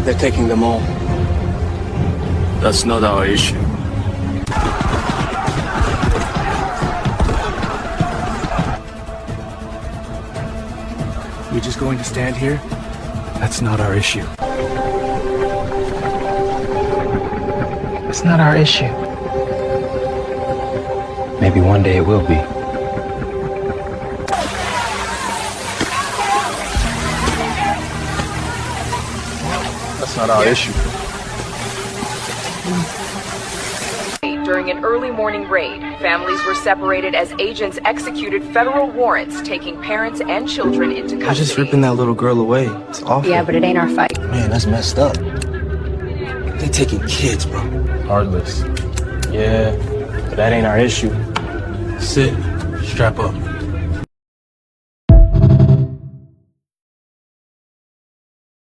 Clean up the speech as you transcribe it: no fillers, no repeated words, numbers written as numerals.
They're taking them all. That's not our issue. We're just going to stand here? That's not our issue. It's not our issue. Maybe one day it will be. That's not our issue. During an early morning raid, families were separated as agents executed federal warrants taking parents and children into custody. I just ripping that little girl away. It's awful. Yeah, but it ain't our fight. Man, that's messed up. They're taking kids, bro. Heartless. Yeah, but that ain't our issue. Sit. Strap up.